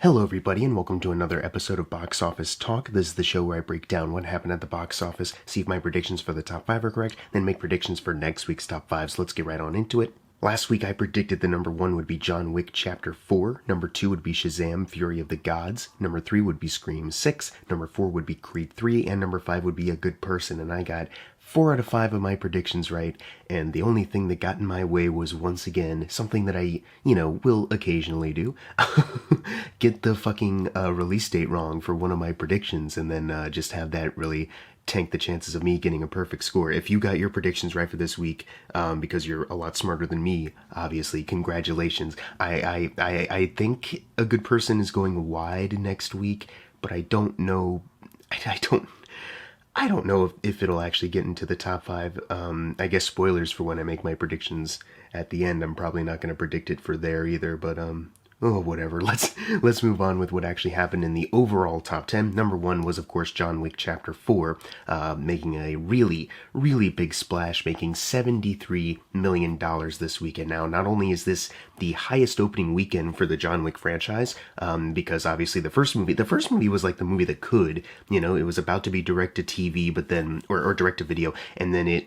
Hello everybody and welcome to another episode of Box Office Talk. This is the show where I break down what happened at the box office, see if my predictions for the top 5 are correct, then make predictions for next week's top 5, so let's get right on into it. Last week I predicted the number 1 would be John Wick Chapter 4, number 2 would be Shazam, Fury of the Gods, number 3 would be Scream 6, number 4 would be Creed 3, and number 5 would be A Good Person, and I got 4 out of 5 of my predictions right, and the only thing that got in my way was once again something that I, will occasionally do. Get the fucking release date wrong for one of my predictions, and then just have that really tank the chances of me getting a perfect score. If you got your predictions right for this week, because you're a lot smarter than me, obviously, congratulations. I think A Good Person is going wide next week, but I don't know. I don't know if it'll actually get into the top 5. I guess spoilers for when I make my predictions at the end. I'm probably not going to predict it for there either, but oh, whatever. Let's move on with what actually happened in the overall top 10. Number 1 was, of course, John Wick Chapter 4, making a really, really big splash, making $73 million this weekend. Now, not only is this the highest opening weekend for the John Wick franchise, because obviously the first movie was like the movie that could, it was about to be direct to TV, but then, or direct to video, and then it,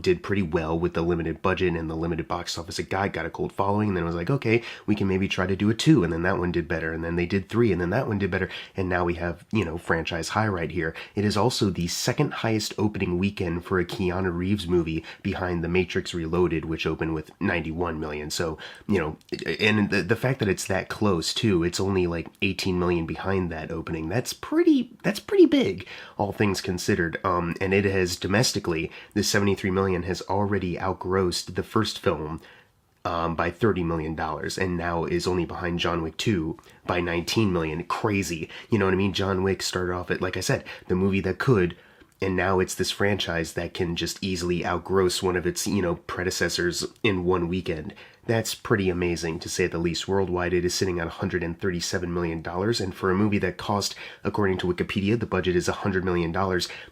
did pretty well with the limited budget and the limited box office it got a cult following, and then it was like, okay, we can maybe try to do a 2, and then that one did better, and then they did 3, and then that one did better, and now we have, franchise high right here. It is also the second highest opening weekend for a Keanu Reeves movie behind The Matrix Reloaded, which opened with 91 million. So, and the fact that it's that close too, it's only like 18 million behind that opening. That's pretty big, all things considered. And it has domestically, the 73 million has already outgrossed the first film by $30 million, and now is only behind John Wick 2 by 19 million. Crazy. You know what I mean? John Wick started off at, like I said, the movie that could, and now it's this franchise that can just easily outgross one of its, predecessors in one weekend. That's pretty amazing, to say the least. Worldwide, it is sitting at $137 million, and for a movie that cost, according to Wikipedia, the budget is $100 million,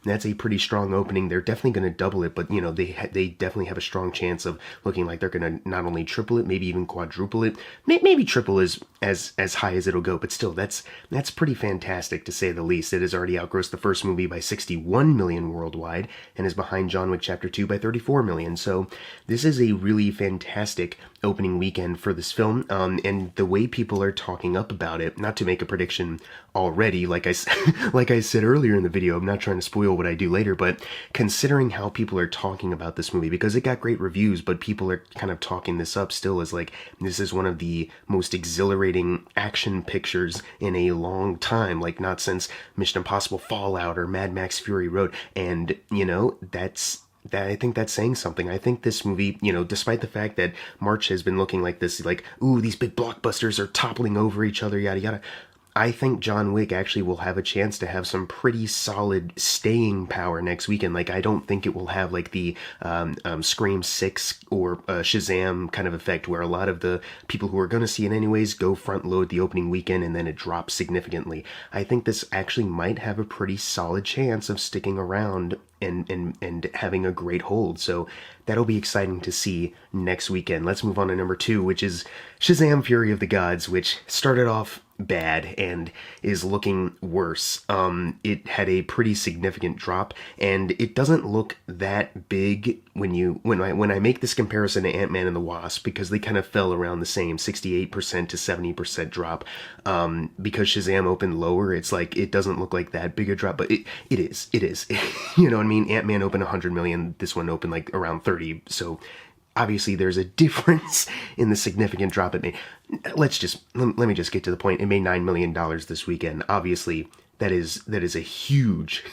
that's a pretty strong opening. They're definitely going to double it, but, they definitely have a strong chance of looking like they're going to not only triple it, maybe even quadruple it. Maybe triple is as high as it'll go, but still, that's pretty fantastic, to say the least. It has already outgrossed the first movie by 61 million worldwide, and is behind John Wick Chapter 2 by 34 million, so this is a really fantastic opening weekend for this film, and the way people are talking up about it, not to make a prediction already, like I said earlier in the video, I'm not trying to spoil what I do later, but considering how people are talking about this movie, because it got great reviews, but people are kind of talking this up still as like, this is one of the most exhilarating action pictures in a long time, like not since Mission Impossible Fallout or Mad Max Fury Road, and, I think that's saying something. I think this movie, despite the fact that March has been looking like this, like, ooh, these big blockbusters are toppling over each other, yada yada, I think John Wick actually will have a chance to have some pretty solid staying power next weekend. Like, I don't think it will have like the Scream 6 or Shazam kind of effect, where a lot of the people who are going to see it anyways go front load the opening weekend and then it drops significantly. I think this actually might have a pretty solid chance of sticking around and having a great hold. So that'll be exciting to see next weekend. Let's move on to number 2, which is Shazam, Fury of the Gods, which started off bad and is looking worse. It had a pretty significant drop, and it doesn't look that big when I make this comparison to Ant-Man and the Wasp, because they kind of fell around the same 68% to 70% drop. Because Shazam opened lower, it's like it doesn't look like that big a drop, but it is. You know what I mean? Ant-Man opened 100 million, this one opened like around 30, so obviously there's a difference in the significant drop it made. Let me just get to the point. It made $9 million this weekend. Obviously, that is a huge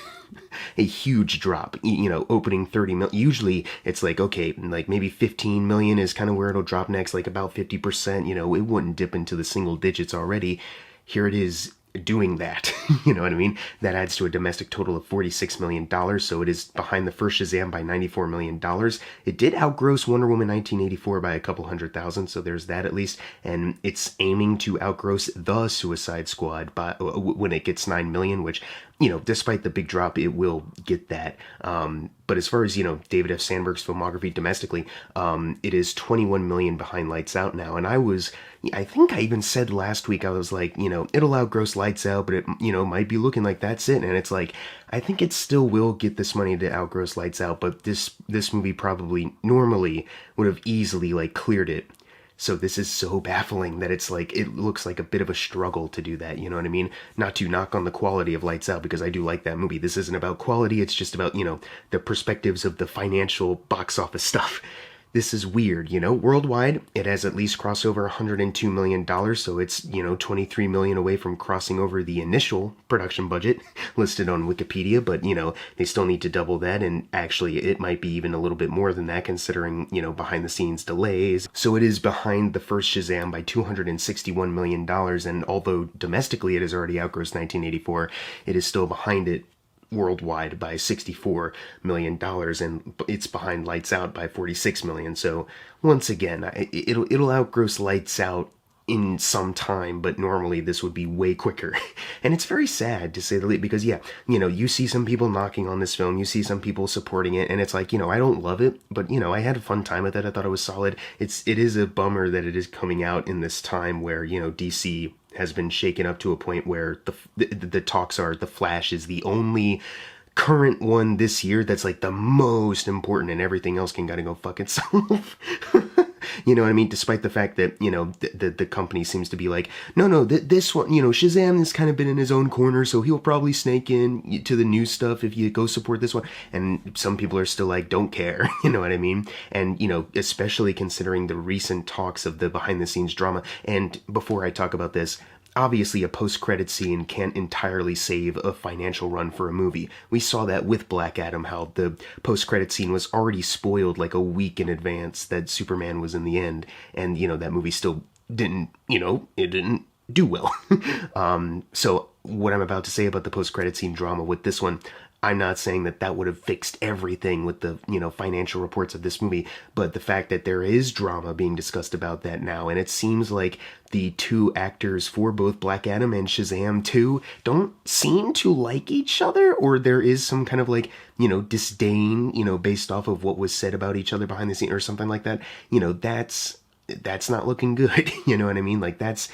a huge drop, opening 30 million. Usually it's like, okay, like maybe 15 million is kind of where it'll drop next, like about 50%, it wouldn't dip into the single digits already. Here it is doing that, you know what I mean? That adds to a domestic total of $46 million, so it is behind the first Shazam by $94 million. It did outgross Wonder Woman 1984 by a couple $100,000, so there's that at least, and it's aiming to outgross The Suicide Squad by when it gets 9 million, which, despite the big drop, it will get that. But as far as, David F. Sandberg's filmography domestically, it is 21 million behind Lights Out now, and I was I think I even said last week, I was like, it'll outgross Lights Out, but it, might be looking like that's it. And it's like, I think it still will get this money to outgross Lights Out, but this movie probably normally would have easily like cleared it. So this is so baffling that it's like, it looks like a bit of a struggle to do that, you know what I mean? Not to knock on the quality of Lights Out, because I do like that movie. This isn't about quality, it's just about, the perspectives of the financial box office stuff. This is weird, Worldwide, it has at least crossed over $102 million, so it's, $23 million away from crossing over the initial production budget listed on Wikipedia, but, they still need to double that, and actually it might be even a little bit more than that considering, behind the scenes delays. So it is behind the first Shazam by $261 million, and although domestically it has already outgrossed 1984, it is still behind it worldwide by $64 million, and it's behind Lights Out by $46 million. So once again, it'll outgross Lights Out in some time, but normally this would be way quicker. And it's very sad, to say the least, because you see some people knocking on this film, you see some people supporting it, and it's like, I don't love it, but I had a fun time with it. I thought it was solid. It is a bummer that it is coming out in this time where, DC has been shaken up to a point where the talks are The Flash is the only current one this year that's like the most important, and everything else can gotta go fuck itself. You know what I mean? Despite the fact that, the company seems to be like, no, this one, Shazam has kind of been in his own corner, so he'll probably snake in to the new stuff if you go support this one. And some people are still like, don't care, you know what I mean? And, especially considering the recent talks of the behind the scenes drama. And before I talk about this, obviously a post-credit scene can't entirely save a financial run for a movie. We saw that with Black Adam, how the post-credit scene was already spoiled like a week in advance that Superman was in the end, and, that movie still didn't, it didn't do well. So what I'm about to say about the post-credit scene drama with this one, I'm not saying that would have fixed everything with the, financial reports of this movie, but the fact that there is drama being discussed about that now, and it seems like the two actors for both Black Adam and Shazam 2 don't seem to like each other, or there is some kind of like, disdain, based off of what was said about each other behind the scene or something like that. That's not looking good. You know what I mean? Like that's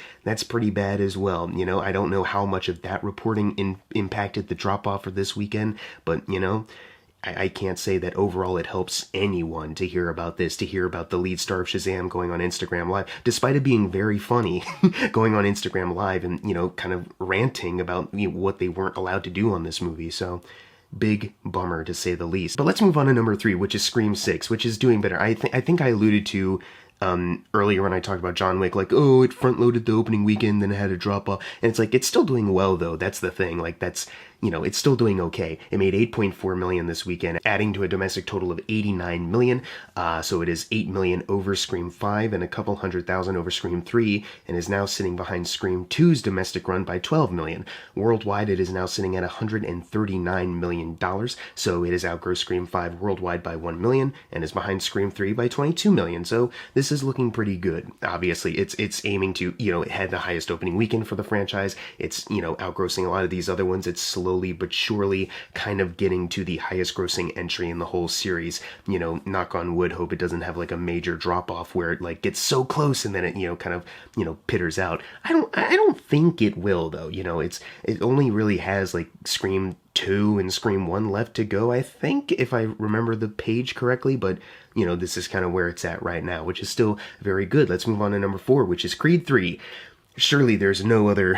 pretty bad as well. I don't know how much of that reporting impacted the drop off for this weekend, but I can't say that overall it helps anyone to hear about this, to hear about the lead star of Shazam going on Instagram Live, despite it being very funny, going on Instagram Live and, kind of ranting about what they weren't allowed to do on this movie. So big bummer, to say the least. But let's move on to number 3, which is Scream 6, which is doing better. I think I alluded to earlier when I talked about John Wick, like, oh, it front-loaded the opening weekend, then it had a drop-off, and it's like, it's still doing well, though. That's the thing. Like, that's, it's still doing okay. It made $8.4 million this weekend, adding to a domestic total of $89 million, so it is $8 million over Scream 5 and a couple $100,000 over Scream 3, and is now sitting behind Scream 2's domestic run by $12 million. Worldwide, it is now sitting at $139 million, so it has outgrossed Scream 5 worldwide by $1 million, and is behind Scream 3 by $22 million, so this is looking pretty good. Obviously, it's aiming to, it had the highest opening weekend for the franchise. It's, outgrossing a lot of these other ones. It's slowly but surely kind of getting to the highest grossing entry in the whole series. Knock on wood, hope it doesn't have like a major drop off where it like gets so close and then it, kind of, pitters out. I don't think it will, though. It only really has like Scream 2 and Scream 1 left to go, I think, if I remember the page correctly, but this is kind of where it's at right now, which is still very good. Let's move on to number 4, which is Creed 3. Surely there's no other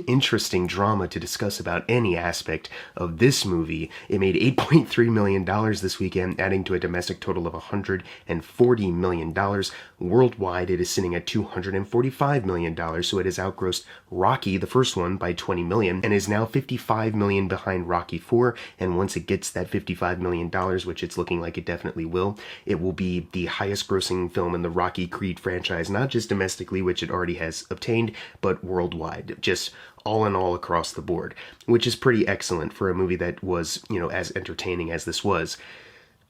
interesting drama to discuss about any aspect of this movie. It made $8.3 million this weekend, adding to a domestic total of $140 million. Worldwide, it is sitting at $245 million, so it has outgrossed Rocky, the first one, by $20 million, and is now $55 million behind Rocky 4, and once it gets that $55 million, which it's looking like it definitely will, it will be the highest grossing film in the Rocky Creed franchise, not just domestically, which it already has obtained, but worldwide, just all in all across the board, which is pretty excellent for a movie that was, as entertaining as this was.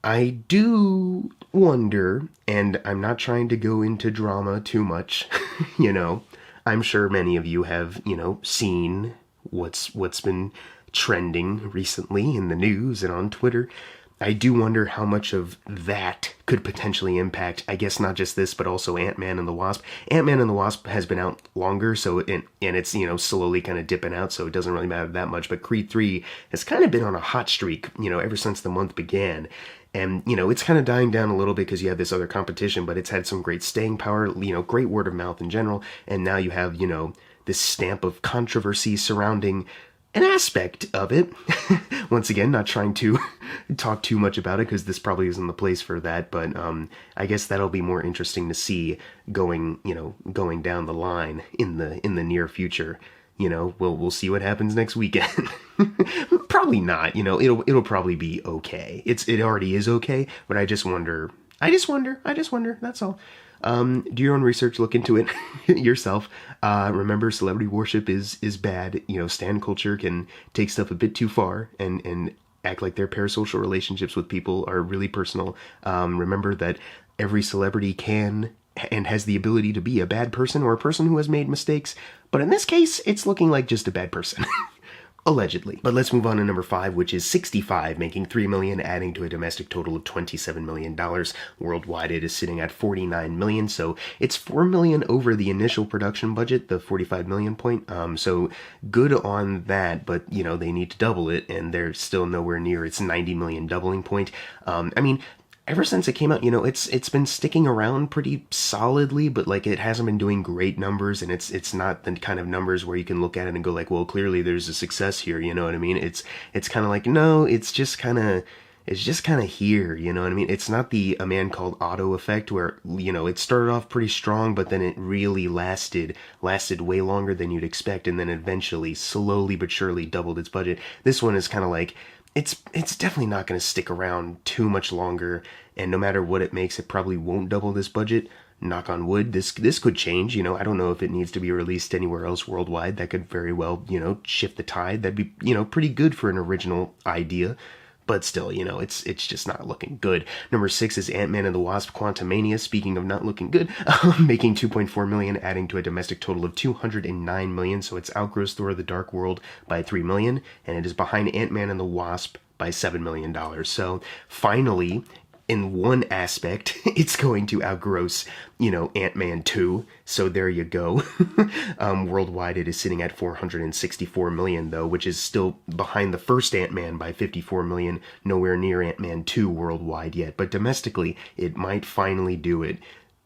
I do wonder, and I'm not trying to go into drama too much, I'm sure many of you have, seen what's been trending recently in the news and on Twitter. I do wonder how much of that could potentially impact, I guess, not just this, but also Ant-Man and the Wasp. Ant-Man and the Wasp has been out longer, so and it's, slowly kind of dipping out, so it doesn't really matter that much. But Creed 3 has kind of been on a hot streak, ever since the month began. And, it's kind of dying down a little bit because you have this other competition, but it's had some great staying power, great word of mouth in general. And now you have, this stamp of controversy surrounding an aspect of it. Once again, not trying to talk too much about it because this probably isn't the place for that, but I guess that'll be more interesting to see going down the line in the near future. We'll see what happens next weekend. Probably not, it'll probably be okay. It already is okay, but I just wonder, that's all. Do your own research, look into it yourself. Remember, celebrity worship is bad. Stan culture can take stuff a bit too far and act like their parasocial relationships with people are really personal. Remember that every celebrity can and has the ability to be a bad person or a person who has made mistakes. But in this case, it's looking like just a bad person. Allegedly. But let's move on to number 5, which is 65, making $3 million, adding to a domestic total of $27 million. Worldwide, it is sitting at $49 million, so it's $4 million over the initial production budget, the $45 million point. So good on that, but, they need to double it, and they're still nowhere near its $90 million doubling point. Ever since it came out, it's been sticking around pretty solidly, but it hasn't been doing great numbers, and it's not the kind of numbers where you can look at it and go like, well, clearly there's a success here, you know what I mean? It's kind of like, no, it's just kind of here, you know what I mean? It's not the A Man Called Otto effect where, it started off pretty strong, but then it really lasted way longer than you'd expect, and then eventually, slowly but surely, doubled its budget. This one is kind of like, it's definitely not going to stick around too much longer, and no matter what it makes, it probably won't double this budget. Knock on wood, this could change, I don't know if it needs to be released anywhere else worldwide. That could very well, shift the tide. That'd be, pretty good for an original idea. But still, it's just not looking good. Number 6 is Ant-Man and the Wasp: Quantumania. Speaking of not looking good, making $2.4 million, adding to a domestic total of $209 million. So it's outgrossed Thor: The Dark World by $3 million, and it is behind Ant-Man and the Wasp by $7 million. So finally, in one aspect, it's going to outgross, Ant-Man 2. So there you go. Worldwide, it is sitting at $464 million, though, which is still behind the first Ant-Man by $54 million. Nowhere near Ant-Man 2 worldwide yet. But domestically, it might finally do it.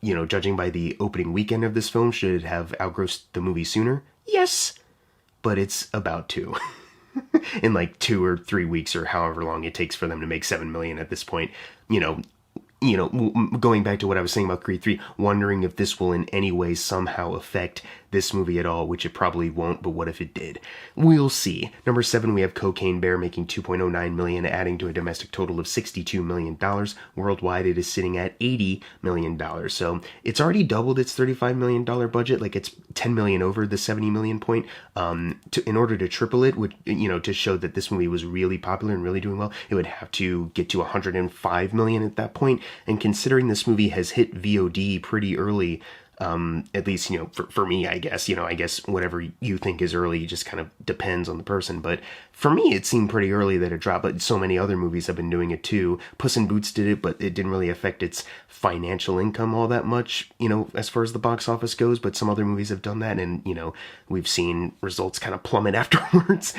Judging by the opening weekend of this film, should it have outgrossed the movie sooner? Yes, but it's about to. In 2 or 3 weeks or however long it takes for them to make $7 million at this point. Going back to what I was saying about Creed 3, wondering if this will in any way somehow affect this movie at all, which it probably won't, but what if it did? We'll see. Number 7, we have Cocaine Bear making $2.09 million, adding to a domestic total of $62 million. Worldwide, it is sitting at $80 million. So it's already doubled its $35 million budget, it's $10 million over the $70 million point. In order to triple it, to show that this movie was really popular and really doing well, it would have to get to $105 million at that point. And considering this movie has hit VOD pretty early, at least, for me, I guess, I guess whatever you think is early just kind of depends on the person. But for me, it seemed pretty early that it dropped, but so many other movies have been doing it too. Puss in Boots did it, but it didn't really affect its financial income all that much, as far as the box office goes. But some other movies have done that, and, we've seen results kind of plummet afterwards.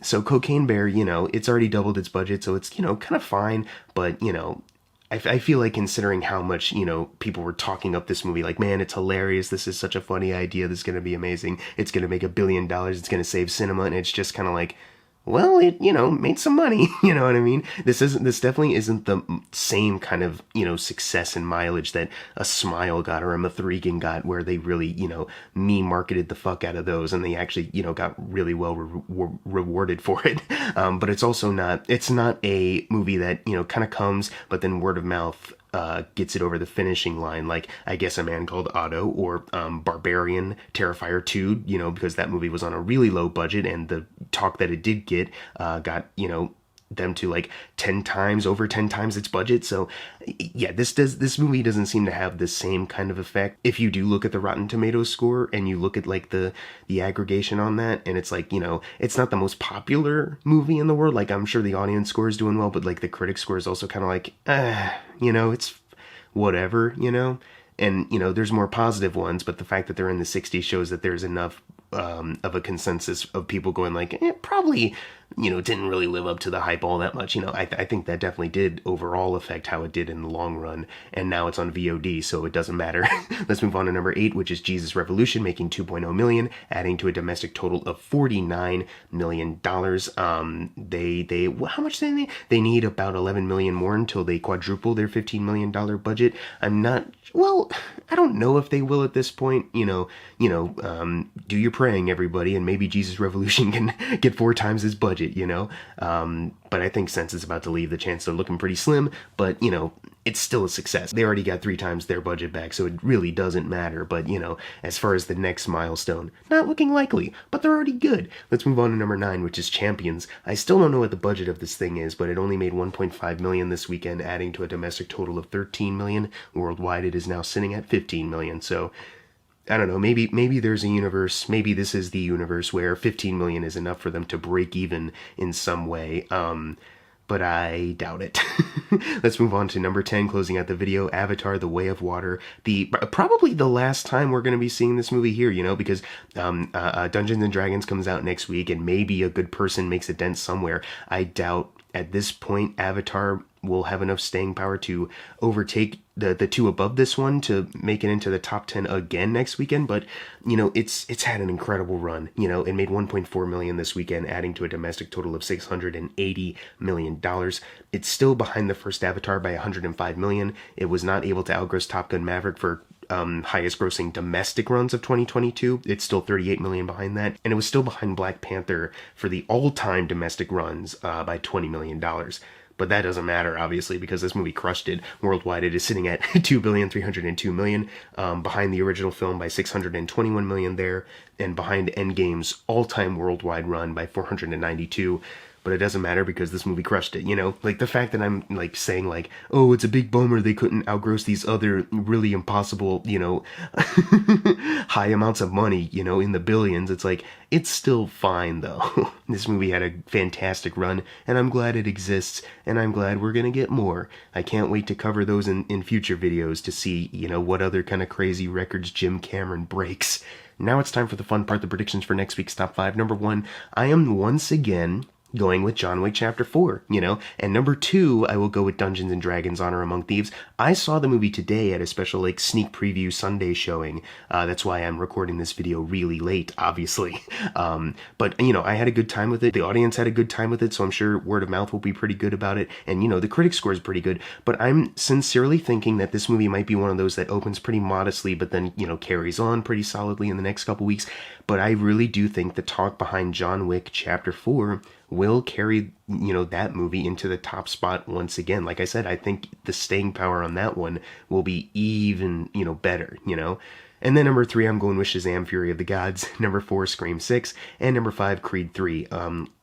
So Cocaine Bear, it's already doubled its budget, so it's, kind of fine, but, I feel like considering how much, people were talking up this movie, man, it's hilarious, this is such a funny idea, this is going to be amazing, it's going to make $1 billion, it's going to save cinema, and it's just kind of like, well, it, made some money, you know what I mean? This definitely isn't the same kind of, success and mileage that a Smile got or a Mithrigan got, where they really, marketed the fuck out of those, and they actually, got really well rewarded for it. But it's also not a movie that, kind of comes, but then word of mouth gets it over the finishing line, like I guess A Man Called Otto or Barbarian, Terrifier 2, because that movie was on a really low budget, and the talk that it did get got them to like 10 times, over 10 times its budget. So yeah, this movie doesn't seem to have the same kind of effect. If you do look at the Rotten Tomatoes score and you look at like the aggregation on that, and it's like, you know, it's not the most popular movie in the world. Like, I'm sure the audience score is doing well, but like the critic score is also kind of like, you know, it's whatever, you know. And, you know, there's more positive ones, but the fact that they're in the 60s shows that there's enough of a consensus of people going like, probably, you know, didn't really live up to the hype all that much. You know, I think that definitely did overall affect how it did in the long run. And now it's on VOD, so it doesn't matter. Let's move on to number 8, which is Jesus Revolution, making 2.0 million, adding to a domestic total of $49 million. They how much do they need? They need about 11 million more until they quadruple their $15 million budget. Well, I don't know if they will at this point. Do your praying, everybody, and maybe Jesus Revolution can get 4 times his budget, you know? But I think since it's about to leave, the chances are looking pretty slim, but, you know, it's still a success. They already got 3 times their budget back, so it really doesn't matter. But, you know, as far as the next milestone, not looking likely, but they're already good. Let's move on to number 9, which is Champions. I still don't know what the budget of this thing is, but it only made 1.5 million this weekend, adding to a domestic total of 13 million. Worldwide, it is now sitting at 15 million. So I don't know, maybe there's a universe, maybe this is the universe where 15 million is enough for them to break even in some way. But I doubt it. Let's move on to number 10, closing out the video, Avatar: The Way of Water. Probably the last time we're going to be seeing this movie here, you know, because Dungeons and Dragons comes out next week, and maybe a good person makes a dent somewhere. I doubt at this point Avatar will have enough staying power to overtake the 2 above this one to make it into the top 10 again next weekend. But, you know, it's had an incredible run. You know, it made 1.4 million this weekend, adding to a domestic total of $680 million. It's still behind the first Avatar by 105 million. It was not able to outgross Top Gun Maverick for highest grossing domestic runs of 2022. It's still 38 million behind that, and it was still behind Black Panther for the all-time domestic runs by $20 million. But that doesn't matter, obviously, because this movie crushed it. Worldwide, it is sitting at $2,302 million, behind the original film by $621 million there, and behind Endgame's all-time worldwide run by $492. But it doesn't matter because this movie crushed it, you know? Like, the fact that I'm, like, saying, like, oh, it's a big bummer they couldn't outgross these other really impossible, you know, high amounts of money, you know, in the billions. It's like, it's still fine, though. This movie had a fantastic run, and I'm glad it exists, and I'm glad we're gonna get more. I can't wait to cover those in future videos to see, you know, what other kind of crazy records Jim Cameron breaks. Now it's time for the fun part, the predictions for next week's Top 5. Number 1, I am once again going with John Wick Chapter 4, you know? And number 2, I will go with Dungeons and Dragons Honor Among Thieves. I saw the movie today at a special, like, sneak preview Sunday showing. That's why I'm recording this video really late, obviously. But, you know, I had a good time with it. The audience had a good time with it, so I'm sure word of mouth will be pretty good about it. And, you know, the critic score is pretty good. But I'm sincerely thinking that this movie might be one of those that opens pretty modestly, but then, you know, carries on pretty solidly in the next couple weeks. But I really do think the talk behind John Wick Chapter 4 will carry, you know, that movie into the top spot once again. Like I said, I think the staying power on that one will be even, you know, better, you know? And then number 3, I'm going with Shazam! Fury of the Gods. Number 4, Scream 6. And number 5, Creed 3.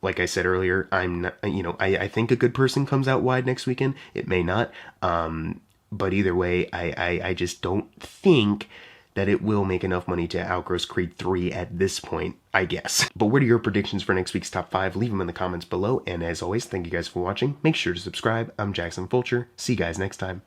Like I said earlier, I'm not, you know, I think a good person comes out wide next weekend. It may not. But either way, I just don't think that it will make enough money to outgross Creed 3 at this point, I guess. But what are your predictions for next week's Top 5? Leave them in the comments below. And as always, thank you guys for watching. Make sure to subscribe. I'm Jackson Fulcher. See you guys next time.